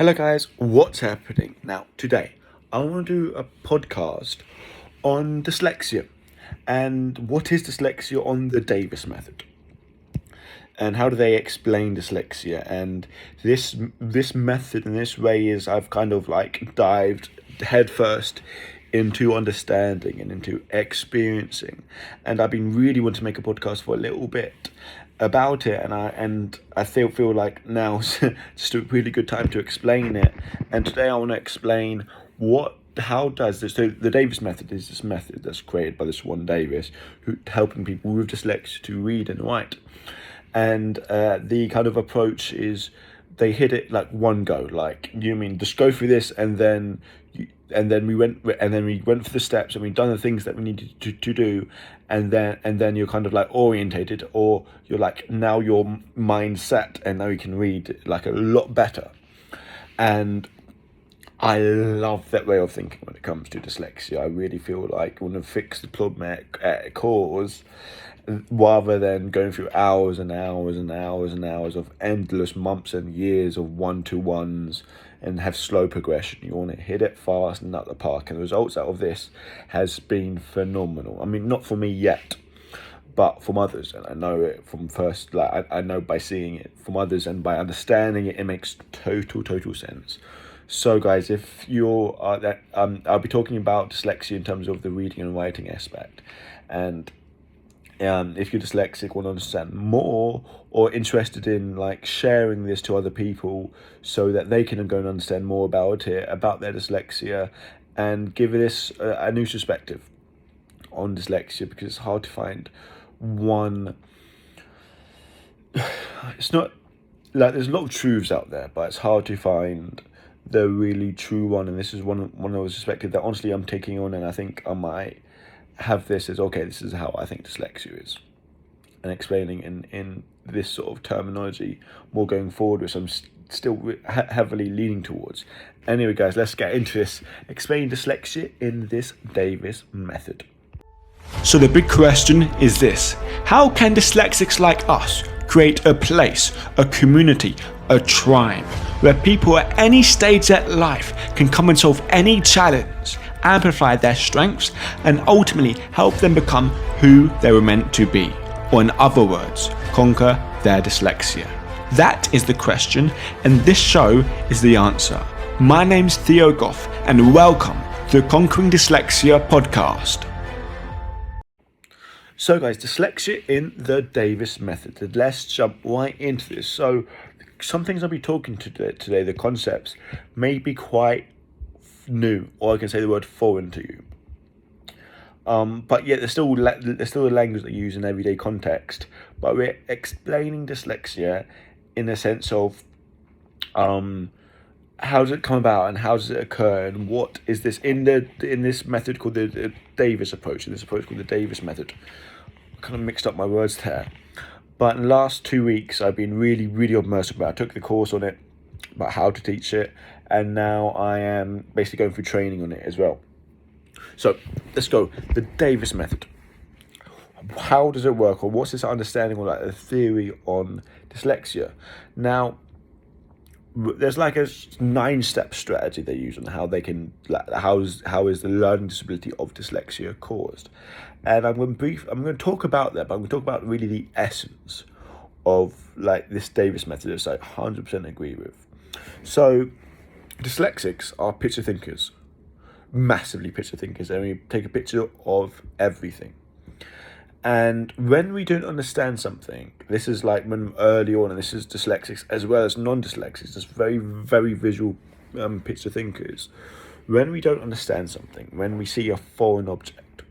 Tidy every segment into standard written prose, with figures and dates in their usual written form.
Hello guys, what's happening? Now, today I want to do a podcast on dyslexia and what is dyslexia on the Davis method and how do they explain dyslexia, and this method and this way is I've kind of like dived headfirst into understanding and into experiencing, and I've been really wanting to make a podcast for a little bit about it, and I feel like now's just a really good time to explain it. And today I want to explain how does this. So the Davis method is this method that's created by this one Davis, who helping people with dyslexia to read and write. And the kind of approach is they hit it like one go, like you mean just go through this, and then we went for the steps, and we've done the things that we needed to do, and then you're kind of like orientated, or you're like now your mind's set and now you can read like a lot better. And I love that way of thinking when it comes to dyslexia. I really feel like we want to fix the problem at cause, rather than going through hours and hours and hours and hours of endless months and years of one-to-ones and have slow progression. You want to hit it fast and out the park, and the results out of this has been phenomenal. I mean, not for me yet, but from others, and I know it from first, like I know by seeing it from others and by understanding it, it makes total sense. So guys, if you're I'll be talking about dyslexia in terms of the reading and writing aspect, and if you're dyslexic, want to understand more, or interested in like sharing this to other people so that they can go and understand more about it, about their dyslexia, and give this a new perspective on dyslexia, because it's hard to find one. It's not like there's a lot of truths out there, but it's hard to find the really true one. And this is one of those perspectives that honestly I'm taking on, and I think I might have this as, okay, this is how I think dyslexia is, and explaining in this sort of terminology more going forward, which I'm still heavily leaning towards. Anyway guys, let's get into this. Explain dyslexia in this Davis method. So the big question is this: how can dyslexics like us create a place, a community, a tribe where people at any stage of life can come and solve any challenge, amplify their strengths, and ultimately help them become who they were meant to be, or in other words, conquer their dyslexia? That is the question, and this show is the answer. My name's Theo Goff, and welcome to the Conquering Dyslexia podcast. So guys, dyslexia in the Davis method. Let's jump right into this. So some things I'll be talking to today, the concepts may be quite new, or I can say the word foreign to you. But yet there's still a language that you use in everyday context. But we're explaining dyslexia in a sense of how does it come about, and how does it occur, and what is this in this method called the Davis approach, in this approach called the Davis method. I kind of mixed up my words there. But in the last 2 weeks, I've been really immersed about it. I took the course on it, about how to teach it, and now I am basically going through training on it as well. So let's go. The Davis method. How does it work, or what's this understanding, or like the theory on dyslexia? Now, there's like a 9-step strategy they use on how they can, like, how is the learning disability of dyslexia caused, and I'm going to talk about that, but I'm going to talk about really the essence of like this Davis method, which I 100% agree with. So dyslexics are picture thinkers, massively picture thinkers, and we take a picture of everything. And when we don't understand something, this is like when early on, and this is dyslexics as well as non-dyslexics, just very visual picture thinkers. When we don't understand something, when we see a foreign object,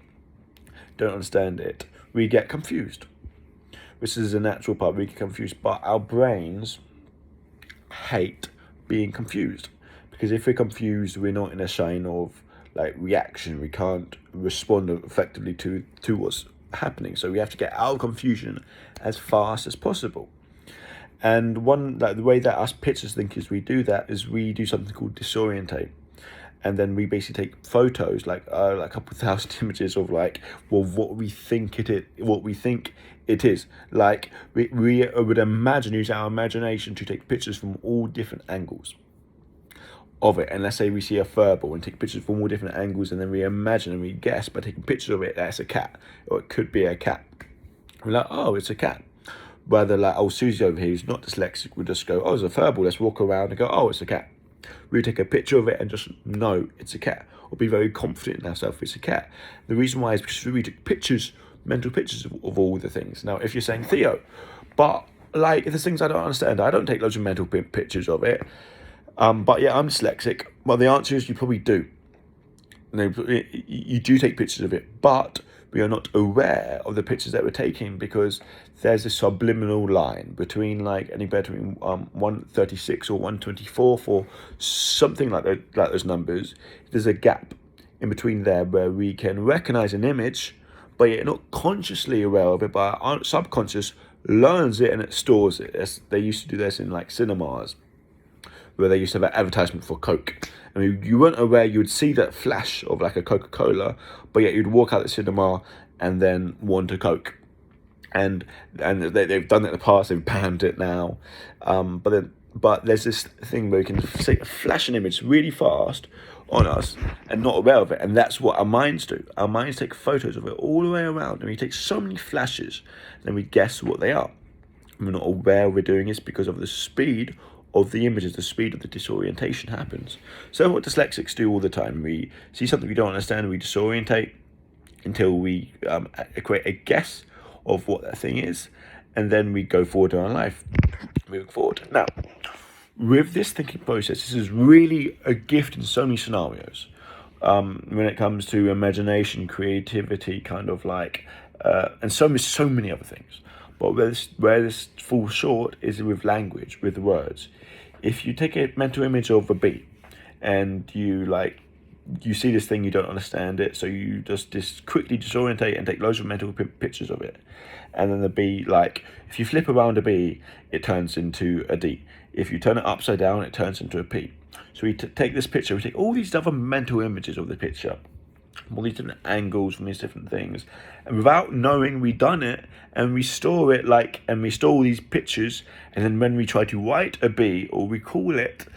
don't understand it, we get confused. This is a natural part, we get confused, but our brains hate being confused, because if we're confused, we're not in a shine of like reaction. We can't respond effectively to what's happening, so we have to get out of confusion as fast as possible. And the way that us picture thinkers we do that is we do something called disorientate, and then we basically take photos, like a couple thousand images of like, well, what we think it is. Like we would imagine, use our imagination to take pictures from all different angles. of it. And let's say we see a fur ball and take pictures from all different angles, and then we imagine and we guess by taking pictures of it that's a cat, or it could be a cat. We're like, oh, it's a cat. Rather like, oh, Susie over here who's not dyslexic would just go, oh, it's a fur ball. Let's walk around and go, oh, it's a cat. We take a picture of it and just know it's a cat, or be very confident in ourselves it's a cat. The reason why is because we took pictures, mental pictures of all the things. Now, if you're saying, Theo, but like, there's things I don't understand, I don't take loads of mental pictures of it. But yeah, I'm dyslexic. Well, the answer is you probably do. You do take pictures of it, but we are not aware of the pictures that we're taking, because there's a subliminal line between like anywhere between 136 or 124 for something like those numbers. There's a gap in between there where we can recognize an image, but yet not consciously aware of it, but our subconscious learns it and it stores it. They used to do this in like cinemas, where they used to have an advertisement for Coke. I mean, you weren't aware, you would see that flash of like a Coca-Cola, but yet you'd walk out the cinema and then want a Coke. And they've done it in the past, they've banned it now. But there's this thing where we can flash an image really fast on us and not aware of it. And that's what our minds do. Our minds take photos of it all the way around, and we take so many flashes, and we guess what they are. And we're not aware we're doing this because of the speed of the images, the speed of the disorientation happens. So what dyslexics do all the time, we see something we don't understand, we disorientate until we create a guess of what that thing is, and then we go forward in our life, moving forward. Now, with this thinking process, this is really a gift in so many scenarios. When it comes to imagination, creativity, kind of like, and so many other things. But where this falls short is with language, with words. If you take a mental image of a bee, and you see this thing, you don't understand it, so you just quickly disorientate and take loads of mental pictures of it. And then the bee, like, if you flip around a bee, it turns into a D. If you turn it upside down, it turns into a P. So we take this picture, we take all these other mental images of the picture, all these different angles from these different things, and without knowing we've done it, and we store it and we store all these pictures, and then when we try to write a bee or recall it,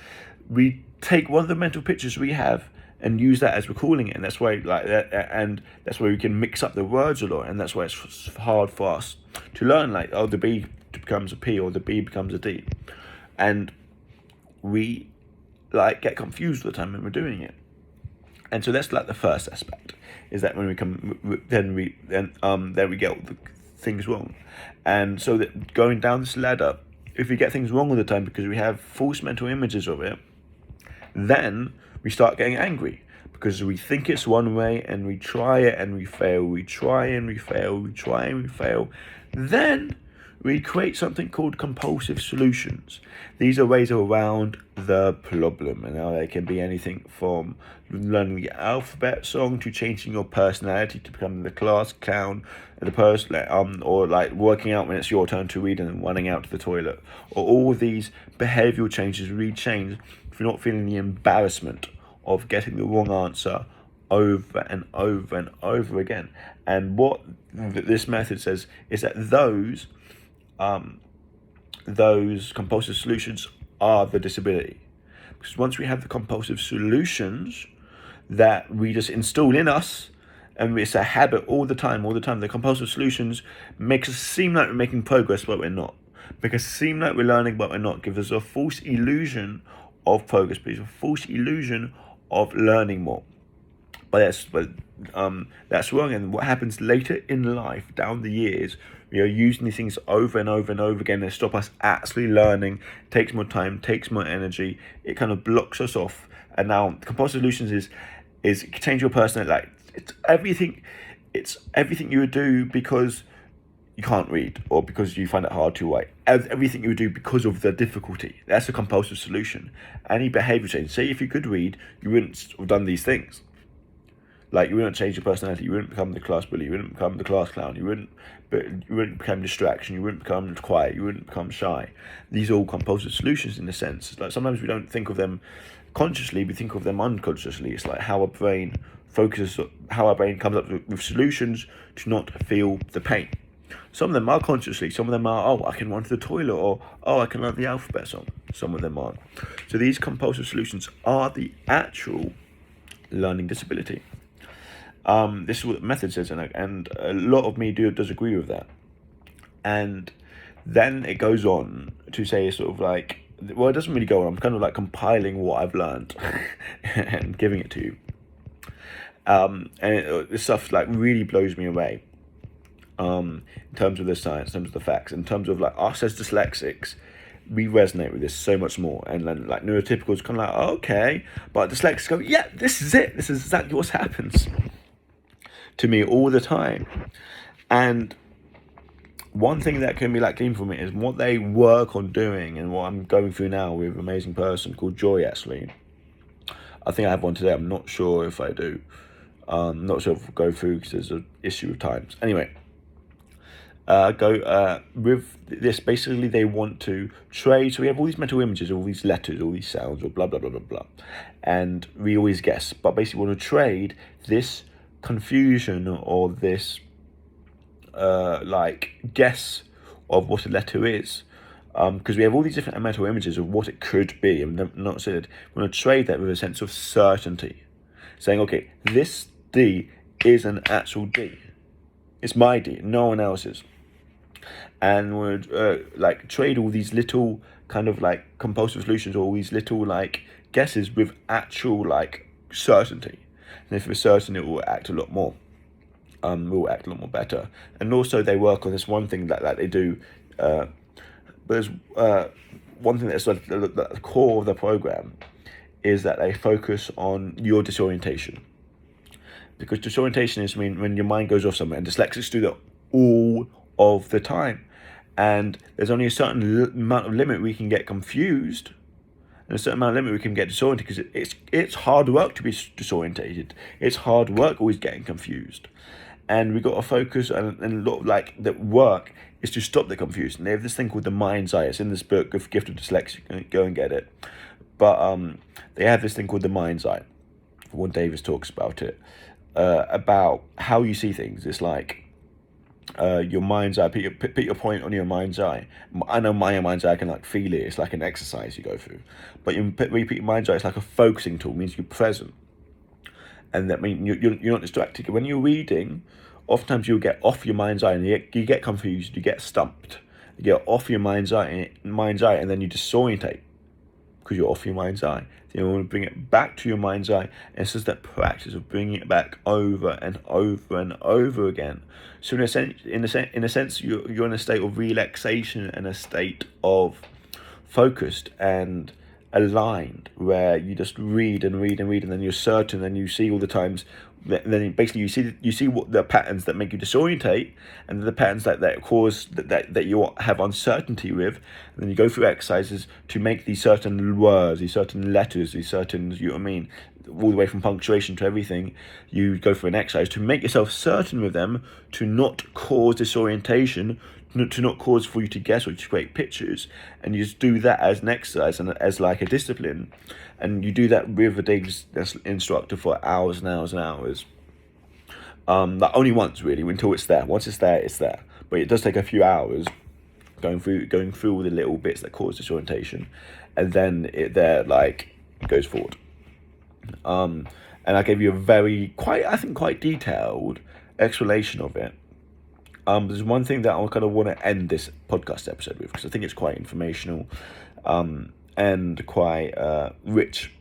we take one of the mental pictures we have and use that as recalling it. And that's why that's why we can mix up the words a lot, and that's why it's hard for us to learn, like, oh, the B becomes a P or the B becomes a D, and we get confused all the time when we're doing it. And so that's like the first aspect, is that when we then we get all the things wrong. And so that going down this ladder, if we get things wrong all the time because we have false mental images of it, then we start getting angry because we think it's one way and we try it and we fail, we try and we fail, we try and we fail. Then we create something called compulsive solutions. These are ways around the problem, and now they can be anything from learning the alphabet song to changing your personality to becoming the class clown, the person, or like working out when it's your turn to read and then running out to the toilet, or all these behavioural changes really change if you're not feeling the embarrassment of getting the wrong answer over and over and over again. And what this method says is that those compulsive solutions are the disability. Because once we have the compulsive solutions that we just install in us, and it's a habit all the time, the compulsive solutions makes us seem like we're making progress, but we're not. Make us seem like we're learning, but we're not. Give us a false illusion of progress, but it's a false illusion of learning more. But that's wrong. And what happens later in life, down the years, we are using these things over and over and over again. They stop us actually learning. Takes more time, takes more energy. It kind of blocks us off. And now compulsive solutions is change your personality. Like it's everything you would do because you can't read or because you find it hard to write. Everything you would do because of the difficulty. That's a compulsive solution. Any behavior change. Say if you could read, you wouldn't have done these things. Like you wouldn't change your personality, you wouldn't become the class bully, you wouldn't become the class clown, you wouldn't become distraction, you wouldn't become quiet, you wouldn't become shy. These are all compulsive solutions in a sense. It's like sometimes we don't think of them consciously, we think of them unconsciously. It's like how our brain comes up with solutions to not feel the pain. Some of them are consciously, some of them are, oh, I can run to the toilet, or, oh, I can learn the alphabet song. Some of them aren't. So these compulsive solutions are the actual learning disability. This is what the method says, and a lot of me does agree with that. And then it goes on to say sort of like, well, it doesn't really go on. I'm kind of like compiling what I've learned and giving it to you. This stuff like really blows me away. In terms of the science, in terms of the facts, in terms of like us as dyslexics, we resonate with this so much more. And then like neurotypicals kind of like, okay, but dyslexics go, yeah, this is it. This is exactly what happens to me all the time. And one thing that can be like clean for me is what they work on doing, and what I'm going through now with an amazing person called Joy, actually. I think I have one today. I'm not sure if I do. Not sure if we'll go through because there's an issue with times. Anyway, with this, basically they want to trade. So we have all these mental images, all these letters, all these sounds, or blah, blah, blah, blah, blah. And we always guess. But basically we want to trade this confusion or this like guess of what a letter is, because we have all these different mental images of what it could be, and not said we want to trade that with a sense of certainty, saying, okay, this D is an actual D, it's my D, no one else's, and we'll like trade all these little kind of like compulsive solutions, or all these little like guesses with actual like certainty, and if we're certain, it will act a lot more. Will act a lot more better. And also they work on this one thing that they do, but there's one thing that's like the core of the program is that they focus on your disorientation, because disorientation is when your mind goes off somewhere, and dyslexics do that all of the time, and there's only a certain amount of limit we can get confused, and a certain amount of limit we can get disoriented, because it's hard work to be disorientated. It's hard work always getting confused. And we got to focus, and a lot of like the work is to stop the confusion. They have this thing called the mind's eye. It's in this book of Gift of Dyslexia. Go and get it. But they have this thing called the mind's eye. Warren Davis talks about it, about how you see things. It's like your mind's eye. Put your point on your mind's eye. I know my mind's eye, I can like feel it. It's like an exercise you go through. But when you put your mind's eye, it's like a focusing tool. It means you're present. And that means you're not distracted. When you're reading, oftentimes you'll get off your mind's eye, and you get confused, you get stumped. You get off your mind's eye, and then you disorientate because you're off your mind's eye. Then you want to bring it back to your mind's eye, and it's just that practice of bringing it back over and over and over again. So in a sense, you're in a state of relaxation and a state of focused and aligned, where you just read and read and read, and then you're certain, and you see all the times. Then basically you see what the patterns that make you disorientate, and the patterns that cause that you have uncertainty with, and then you go through exercises to make these certain words, these certain letters, these certain, you know what I mean, all the way from punctuation to everything. You go through an exercise to make yourself certain with them, to not cause disorientation, to not cause for you to guess or to create pictures. And you just do that as an exercise and as like a discipline, and you do that with a daily instructor for hours and hours and hours. Like only once really, until it's there. Once it's there, but it does take a few hours going through all the little bits that cause disorientation, and then it there like goes forward. And I gave you a very quite detailed explanation of it. There's one thing that I kind of want to end this podcast episode with, because I think it's quite informational, and quite rich.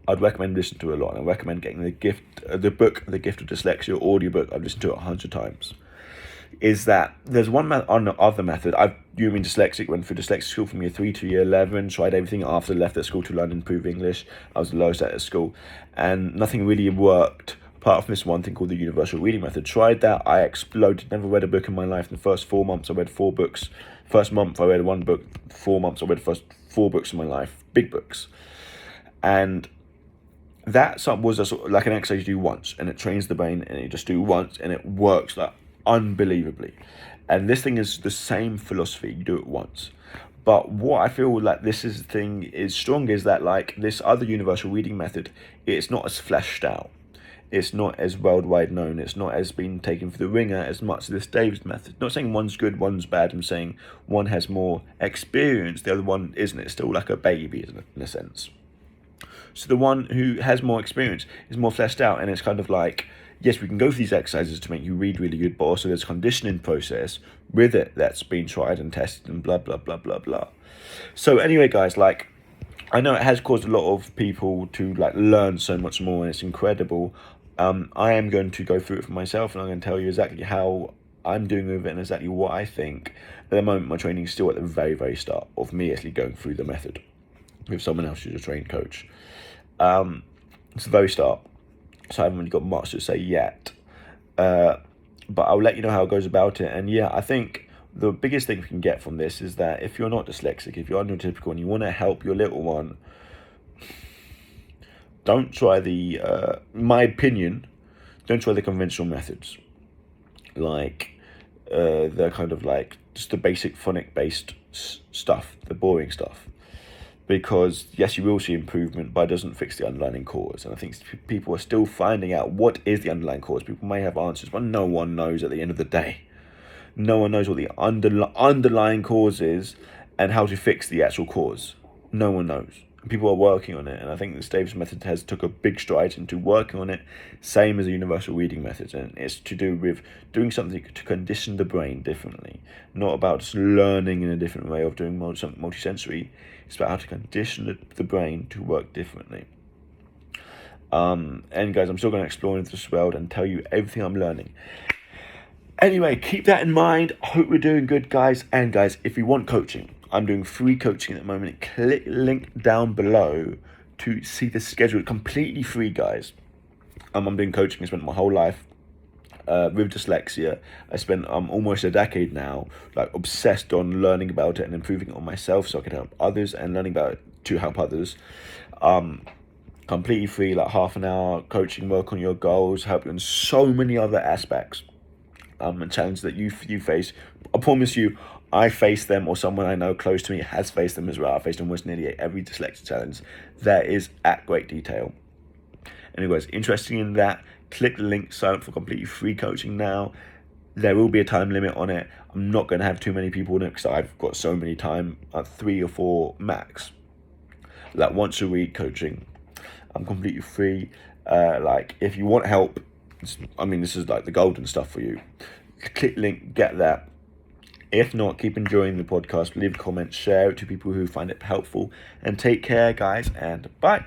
I'd recommend listening to it a lot, and I recommend getting the book, The Gift of Dyslexia audiobook. I've listened to it 100 times. Is that there's one other method. You mean dyslexic, went through dyslexic school from year 3 to year 11, tried everything after, left at school to learn and improve English. I was the lowest at school, and nothing really worked apart from this one thing called the universal reading method. Tried that, I exploded, never read a book in my life. In the first 4 months, I read 4 books. First month, I read 1 book. 4 months, I read the first 4 books in my life, big books. And that was a sort of like an exercise you do once, and it trains the brain, and you just do once, and it works like unbelievably. And this thing is the same philosophy. You do it once. But what I feel like this is strong is that like this other universal reading method, it's not as fleshed out. it's not as worldwide known. It's not as been taken for the ringer as much as this Davis method. Not saying one's good, one's bad. I'm saying one has more experience, the other one isn't. It's still like a baby, isn't it, in a sense. So the one who has more experience is more fleshed out, and it's kind of like, yes, we can go for these exercises to make you read really good, but also there's a conditioning process with it that's been tried and tested and blah, blah, blah, blah, blah. So anyway, guys, like, I know it has caused a lot of people to like learn so much more, and it's incredible. I am going to go through it for myself, and I'm going to tell you exactly how I'm doing with it and exactly what I think. At the moment, my training is still at the very, very start of me actually going through the method with someone else who's a trained coach. It's the very start, so I haven't really got much to say yet. But I'll let you know how it goes about it. And yeah, I think the biggest thing we can get from this is that if you're not dyslexic, if you're neurotypical and you want to help your little one, don't try the, my opinion, don't try the conventional methods. Like, the kind of like, just the basic phonic-based stuff, the boring stuff. Because, yes, you will see improvement, but it doesn't fix the underlying cause. And I think people are still finding out what is the underlying cause. People may have answers, but no one knows at the end of the day. No one knows what the underlying cause is and how to fix the actual cause. No one knows. People are working on it, and I think the Davis method has took a big stride into working on it, same as the universal reading method, and it's to do with doing something to condition the brain differently, not about just learning in a different way of doing something multisensory. It's about how to condition the brain to work differently. And guys, I'm still going to explore into this world and tell you everything I'm learning. Anyway, keep that in mind. I hope we're doing good, guys. And guys, if you want coaching, I'm doing free coaching at the moment. Click link down below to see the schedule. Completely free, guys. I'm doing coaching. I spent my whole life with dyslexia. I spent almost a decade now, like obsessed on learning about it and improving it on myself so I could help others, and learning about it to help others. Completely free, like half an hour coaching, work on your goals, help you in so many other aspects. And challenges that you face. I promise you, I face them, or someone I know close to me has faced them as well. I faced almost nearly every dyslexia challenge. That is at great detail. Anyways, interested in that, click the link, sign up for completely free coaching now. There will be a time limit on it. I'm not going to have too many people on it because I've got so many time, 3 or 4 max. Like once a week coaching. I'm completely free. Like if you want help, I mean, this is like the golden stuff for you. Click link, get that. If not, keep enjoying the podcast. Leave a comment, share it to people who find it helpful. And take care, guys, and bye.